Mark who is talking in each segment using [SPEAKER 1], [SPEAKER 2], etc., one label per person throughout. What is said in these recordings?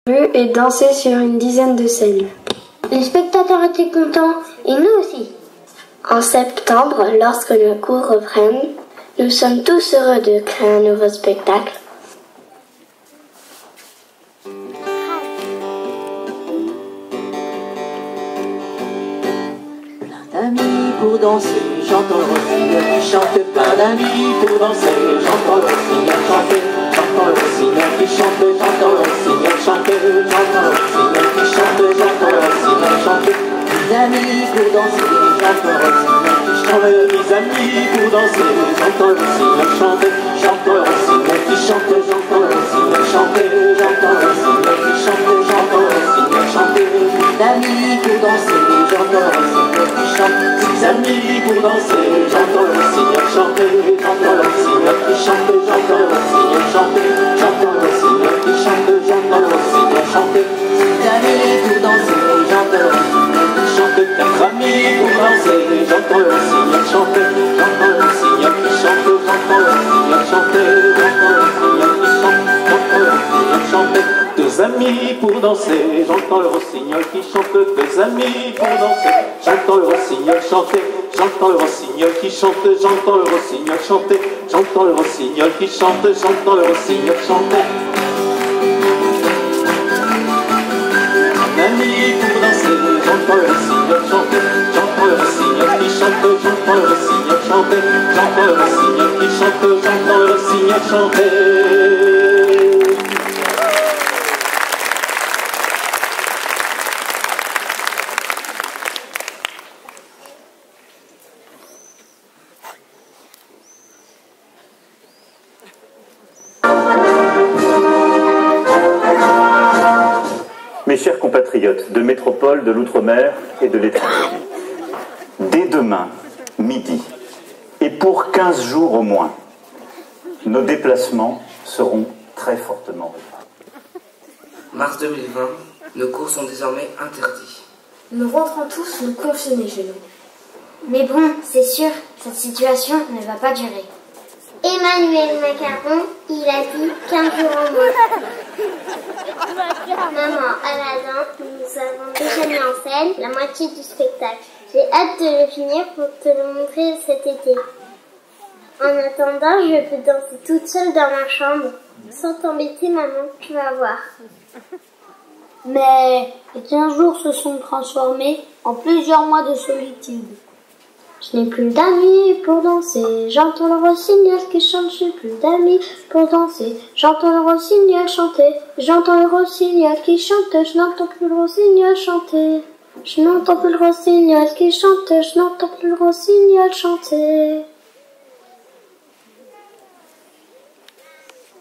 [SPEAKER 1] Et danser sur une dizaine de scènes.
[SPEAKER 2] Les spectateurs étaient contents, et nous aussi.
[SPEAKER 1] En septembre, lorsque nos cours reprennent, nous sommes tous heureux de créer un nouveau spectacle.
[SPEAKER 3] Plein d'amis pour danser, j'entends le rossignol qui chante. Plein d'amis pour danser, j'entends le rossignol chanter. J'entends le rossignol qui chante, j'entends le rossignol chanter. J'entends le rossignol qui chante, j'entends le rossignol chanter. Mes amis pour danser, j'entends le rossignol qui chante. Mes amis pour danser, j'entends le rossignol chanter. J'entends le rossignol qui chante, j'entends le rossignol chanter. J'entends le rossignol qui chante, j'entends le rossignol chanter. Mes amis pour danser, j'entends le rossignol qui chante. Mes amis pour danser, j'entends le rossignol chanter. J'entends le rossignol qui chante, j'entends le rossignol chanter. J'entends le rossignol qui chante, j'entends le rossignol chanter. Mes amis pour danser, j'entends le rossignol qui chante. Quatre amis pour danser, j'entends le rossignol chanter. J'entends le rossignol qui chante, j'entends le rossignol chanter. J'entends le rossignol qui chante, j'entends le rossignol chanter. Deux amis pour danser, j'entends le rossignol qui chante. Deux amis pour danser, j'entends le rossignol chanter. J'entends le rossignol qui chante, j'entends le rossignol chanter. J'entends le rossignol qui chante, j'entends le rossignol chanter. Un ami pour danser, j'entends le rossignol chanter. J'entends le rossignol qui chante, j'entends le rossignol chanter. J'entends le rossignol qui chante, j'entends le rossignol chanter.
[SPEAKER 4] Mes chers compatriotes de métropole, de l'outre-mer et de l'étranger, dès demain, midi, et pour 15 jours au moins, nos déplacements seront très fortement réduits.
[SPEAKER 5] Mars 2020, nos cours sont désormais interdits.
[SPEAKER 2] Nous rentrons tous nous confiner chez nous. Mais bon, c'est sûr, cette situation ne va pas durer. Emmanuel Macaron, il a dit 15 jours en moins. Maman, Aladdin, nous avons déjà mis en scène la moitié du spectacle. J'ai hâte de le finir pour te le montrer cet été. En attendant, je peux danser toute seule dans ma chambre. Sans t'embêter, maman, tu vas voir.
[SPEAKER 6] Mais les 15 jours se sont transformés en plusieurs mois de solitude.
[SPEAKER 2] Je n'ai plus d'amis pour danser, j'entends le rossignol qui chante, je n'ai plus d'amis pour danser, j'entends le rossignol chanter, j'entends le rossignol qui chante, je n'entends plus le rossignol chanter, je n'entends plus le rossignol qui chante, je n'entends plus le rossignol chanter.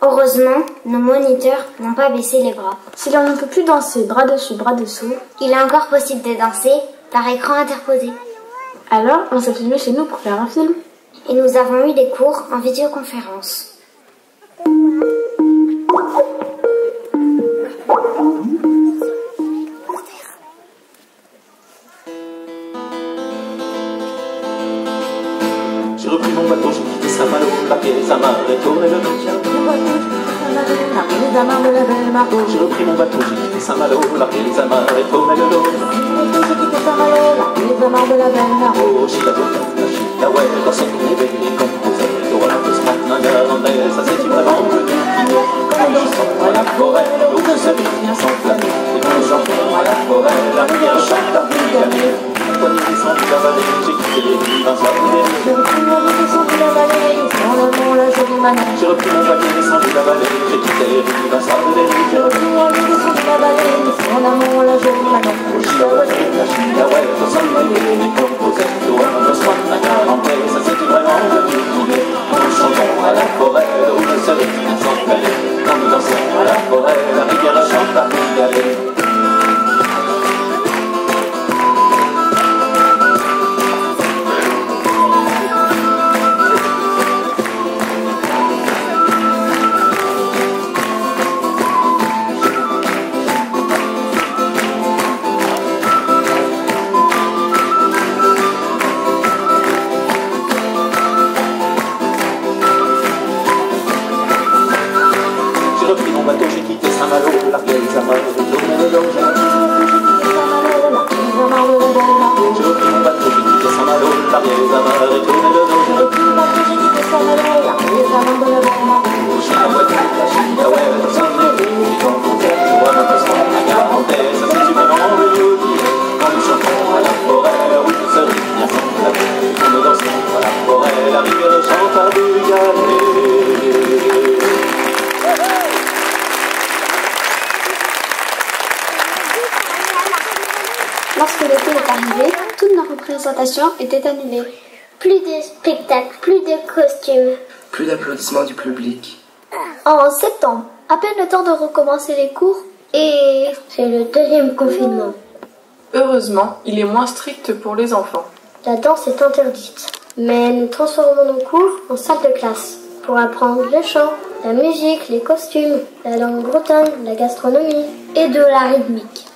[SPEAKER 2] Heureusement, nos moniteurs n'ont pas baissé les bras.
[SPEAKER 6] Si l'on ne peut plus danser bras dessous,
[SPEAKER 2] il est encore possible de danser par écran interposé.
[SPEAKER 6] Alors, on s'est filmé chez nous pour faire un film.
[SPEAKER 2] Et nous avons eu des cours en vidéoconférence.
[SPEAKER 3] J'ai repris mon bateau, j'ai quitté Saint-Malo, paquet les amarres et tourné le dos. J'ai repris mon bateau, j'ai les amarres de la belle Margot. J'ai repris mon bateau, j'ai quitté Saint-Malo, largué les amarres et tourné le dos. J'ai quitté Saint-Malo, largué les amarres de la belle Margot. La ouais, dans son réveil, comme vous êtes au ralent de ce matin irlandais, ça c'est vraiment le défilé. Comme nous chantons à la forêt, où que ce vient s'enflammer. Et quand nous chantons à la forêt, la rivière chante à plus gagner. Quand il descend de la vallée, j'ai quitté les rives, un soir d'hiver. J'ai repris mon bateau, descendu la vallée, sans l'amour, la jolie manette. J'ai repris mon bateau, descendu la vallée, j'ai quitté les rives, un soir d'hiver. J'ai repris mon bateau, descendu la vallée, sans l'amour, la jolie manette. La chihuahua, dans son noyer, les composés, au ralent de ce matin irlandais, ça c'est vraiment le défilé. Quand nous chantons à la forêt, où le soleil vient s'enflammer. Quand nous dansons à la forêt, la rivière chante à régaler.
[SPEAKER 2] Lorsque l'été est arrivé, toutes nos représentations étaient annulées.
[SPEAKER 6] Plus de spectacles, plus de costumes.
[SPEAKER 5] Plus d'applaudissements du public.
[SPEAKER 2] En septembre, à peine le temps de recommencer les cours et
[SPEAKER 6] C'est le deuxième confinement.
[SPEAKER 7] Heureusement, il est moins strict pour les enfants.
[SPEAKER 6] La danse est interdite. Mais nous transformons nos cours en salle de classe pour apprendre le chant, la musique, les costumes, la langue bretonne, la gastronomie et de la rythmique.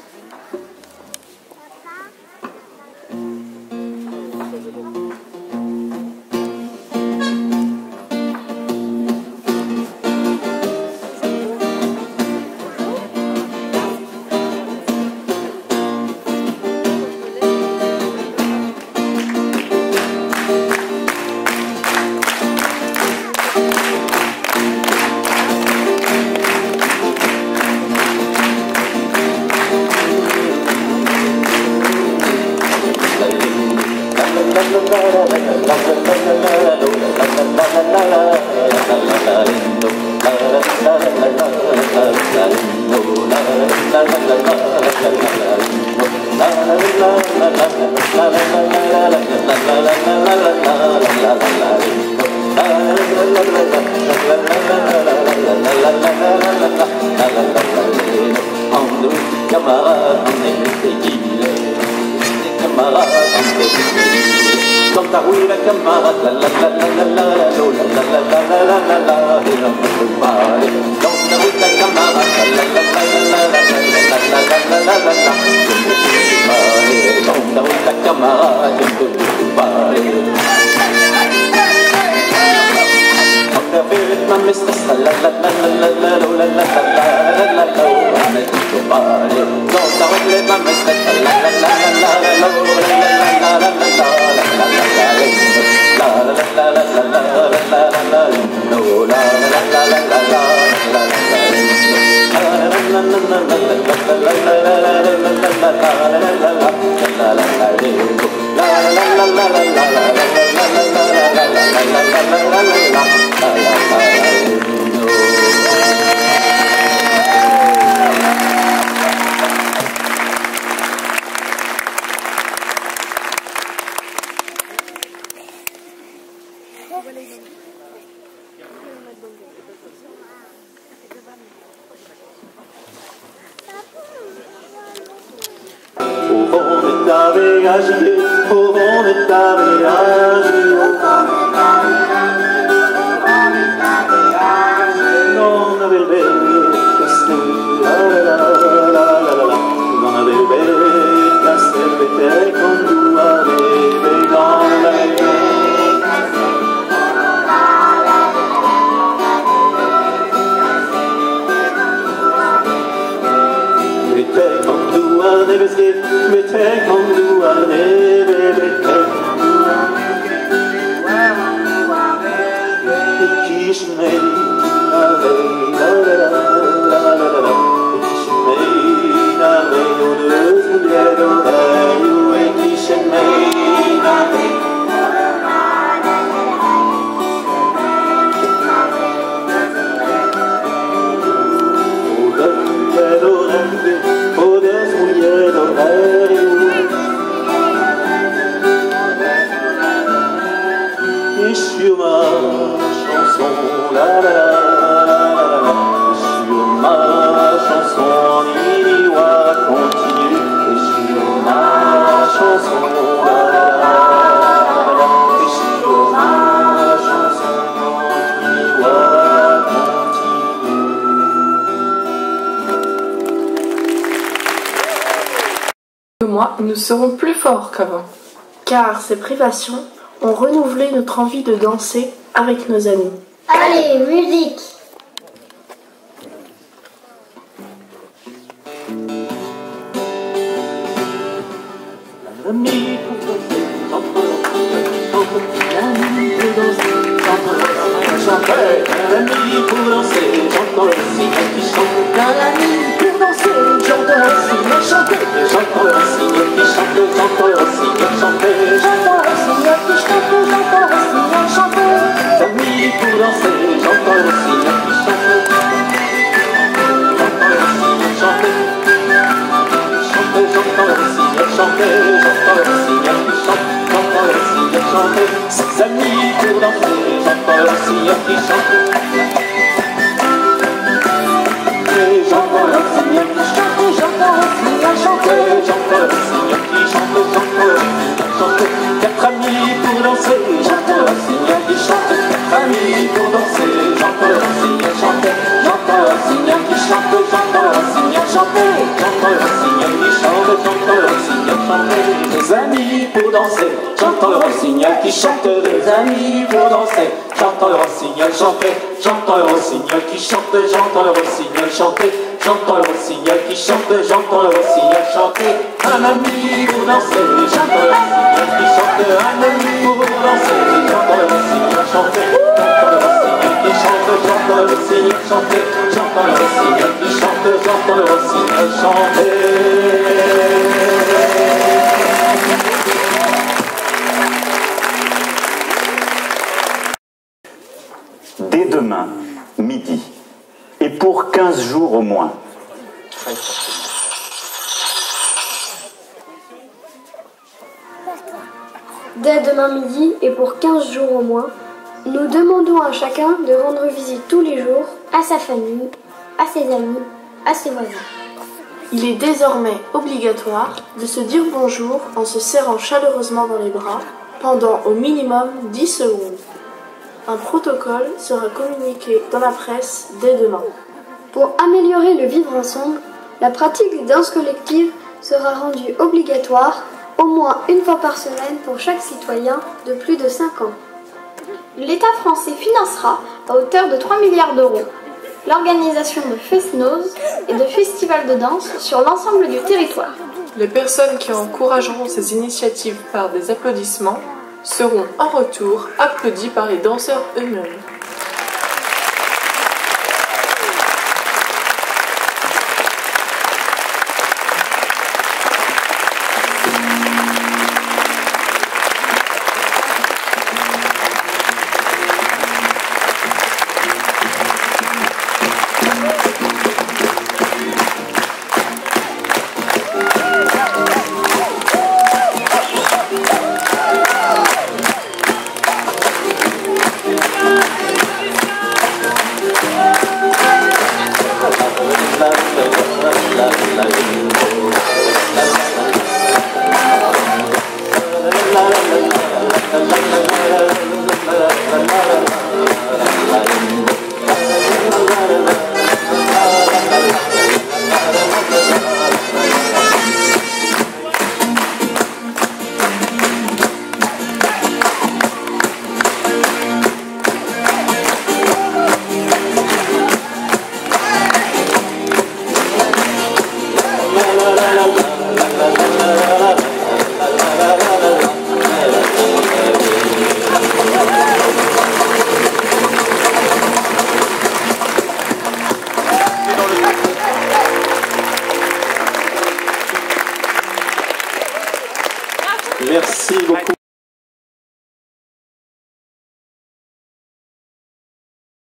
[SPEAKER 7] Nous serons plus forts qu'avant. Car ces privations ont renouvelé notre envie de danser avec nos amis.
[SPEAKER 6] Allez, musique!
[SPEAKER 3] Amis pour danser, j'entends l'amis pour danser, j'entends le chanter. Amis pour danser, j'entends le cygne qui chante. Amis pour danser, j'entends le cygne chanter. J'entends le cygne qui chante, j'entends le cygne chanter. J'entends le cygne qui chante, j'entends le cygne chanter. Amis pour danser, j'entends le cygne qui chante. J'entends le cygne chanter. J'entends le cygne chanter, j'entends le cygne qui chante, j'entends le cygne chanter. Ses amis pour danser, j'entends le cygne qui chante. J'entends le cygne qui chante, j'entends le cygne chanter, j'entends le cygne qui chante, j'entends le cygne chanter. Quatre amis pour danser, j'entends le cygne qui chante. Quatre amis pour danser, j'entends le cygne chanter, j'entends le cygne qui chante, j'entends le cygne chanter, j'entends le cygne qui chante, j'entends le cygne chanter. Des amis pour danser, j'entends le rossignol qui chante. Des amis pour danser, j'entends le rossignol chanter, j'entends le rossignol qui chante, j'entends le rossignol chanter, j'entends le rossignol qui chante, j'entends le rossignol chanter. Un ami pour danser, j'entends le rossignol qui chante. Un ami pour danser, j'entends le rossignol chanter, j'entends le rossignol qui chante, j'entends le rossignol chanter, j'entends le rossignol qui chante, j'entends le rossignol chanter.
[SPEAKER 4] Dès demain, midi, et pour 15 jours au moins.
[SPEAKER 6] Dès demain midi et pour 15 jours au moins, nous demandons à chacun de rendre visite tous les jours
[SPEAKER 2] À sa famille, à ses amis, à ses voisins.
[SPEAKER 7] Il est désormais obligatoire de se dire bonjour en se serrant chaleureusement dans les bras pendant au minimum 10 secondes. Un protocole sera communiqué dans la presse dès demain.
[SPEAKER 6] Pour améliorer le vivre ensemble, la pratique des danses collectives sera rendue obligatoire au moins une fois par semaine pour chaque citoyen de plus de 5 ans.
[SPEAKER 8] L'État français financera, à hauteur de 3 milliards d'euros, l'organisation de fest-noz et de festivals de danse sur l'ensemble du territoire.
[SPEAKER 7] Les personnes qui encourageront ces initiatives par des applaudissements seront en retour applaudis par les danseurs eux-mêmes.
[SPEAKER 3] Merci beaucoup.